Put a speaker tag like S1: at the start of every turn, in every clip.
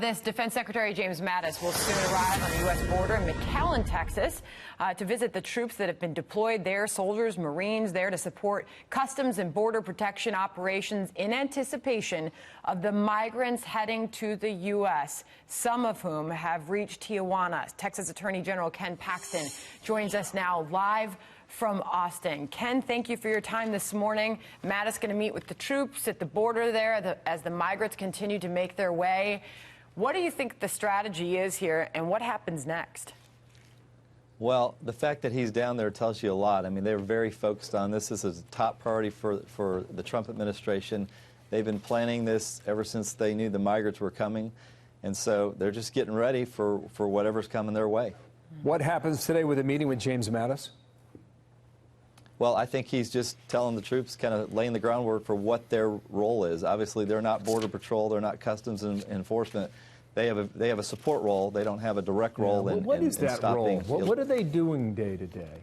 S1: This Defense Secretary James Mattis will soon arrive on the U.S. border in McAllen, Texas, to visit the troops that have been deployed there, soldiers, Marines there to support customs and border protection operations in anticipation of the migrants heading to the U.S., some of whom have reached Tijuana. Texas Attorney General Ken Paxton joins us now live from Austin. Ken, thank you for your time this morning. Mattis going to meet with the troops at the border there as the migrants continue to make their way. What do you think the strategy is here, and what happens next?
S2: Well, the fact that he's down there tells you a lot. I mean, they're very focused on this. This is a top priority for the Trump administration. They've been planning this ever since they knew the migrants were coming, and so they're just getting ready for whatever's coming their way.
S3: What happens today with a meeting with James Mattis?
S2: Well, I think he's just telling the troops, kind of laying the groundwork for what their role is. Obviously, they're not Border Patrol, they're not Customs Enforcement. They have a support role. They don't have a direct role in
S3: what is that role? What are they doing day to day?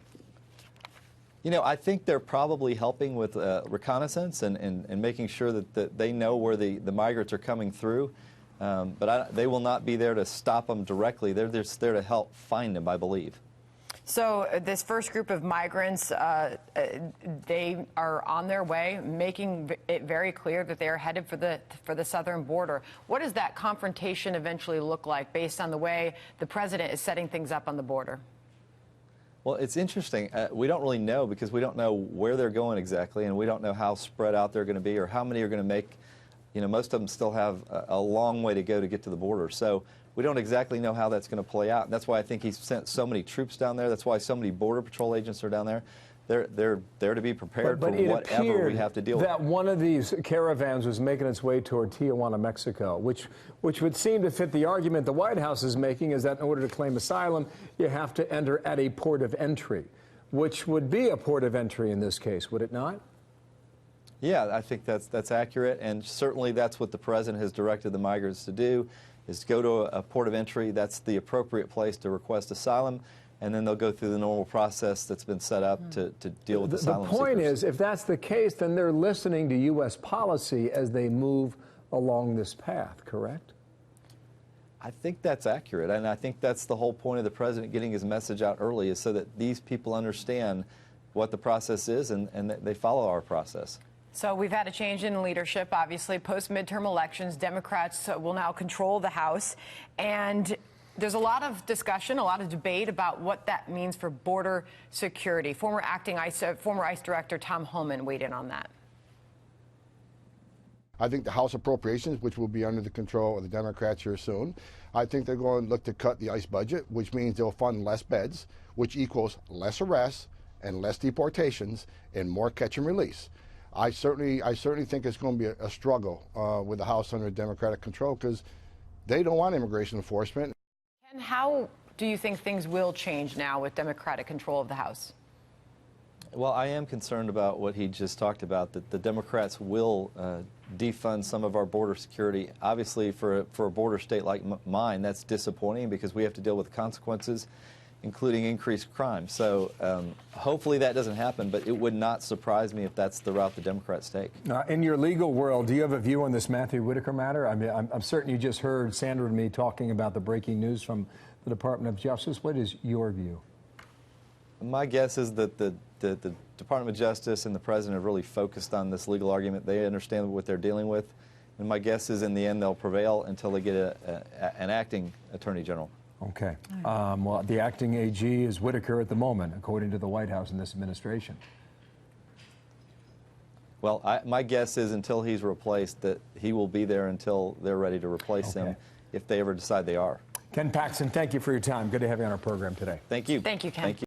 S2: You know, I think they're probably helping with reconnaissance and making sure that they know where the migrants are coming through. But they will not be there to stop them directly. They're just there to help find them, I believe.
S1: So this first group of migrants, they are on their way, making it very clear that they are headed for the southern border. What does that confrontation eventually look like based on the way the president is setting things up on the border?
S2: Well, it's interesting. We don't really know because we don't know where they're going exactly, and we don't know how spread out they're going to be or how many are going to make. You know, most of them still have a long way to go to get to the border. So we don't exactly know how that's going to play out. And that's why I think he's sent so many troops down there. That's why so many Border Patrol agents are down there. They're there to be prepared for whatever we have to deal with.
S3: That one of these caravans was making its way toward Tijuana, Mexico, which would seem to fit the argument the White House is making, is that in order to claim asylum, you have to enter at a port of entry, which would be a port of entry in this case, would it not?
S2: Yeah, I think that's accurate, and certainly that's what the president has directed the migrants to do, is to go to a port of entry. That's the appropriate place to request asylum, and then they'll go through the normal process that's been set up to deal with asylum seekers.
S3: The point is, if that's the case, then they're listening to U.S. policy as they move along this path, correct?
S2: I think that's accurate, and I think that's the whole point of the president getting his message out early, is so that these people understand what the process is and that they follow our process.
S1: So we've had a change in leadership, obviously, post-midterm elections. Democrats will now control the House. And there's a lot of discussion, a lot of debate about what that means for border security. Former ICE Director Tom Homan weighed in on that.
S4: I think the House appropriations, which will be under the control of the Democrats here soon, I think they're going to look to cut the ICE budget, which means they'll fund less beds, which equals less arrests and less deportations and more catch and release. I certainly think it's going to be a struggle with the House under Democratic control because they don't want immigration enforcement.
S1: And how do you think things will change now with Democratic control of the House?
S2: Well, I am concerned about what he just talked about, that the Democrats will defund some of our border security. Obviously, for a border state like mine, that's disappointing because we have to deal with consequences, including increased crime. So hopefully that doesn't happen, but it would not surprise me if that's the route the Democrats take.
S3: In your legal world, do you have a view on this Matthew Whitaker matter? I mean, I'm certain you just heard Sandra and me talking about the breaking news from the Department of Justice. What is your view?
S2: My guess is that the Department of Justice and the president have really focused on this legal argument. They understand what they're dealing with. And my guess is in the end they'll prevail until they get an acting attorney general.
S3: Okay. Well, the acting AG is Whitaker at the moment, according to the White House in this administration.
S2: Well, my guess is until he's replaced that he will be there until they're ready to replace him, if they ever decide they are.
S3: Ken Paxton, thank you for your time. Good to have you on our program today.
S2: Thank you.
S1: Thank you, Ken.
S2: Thank you.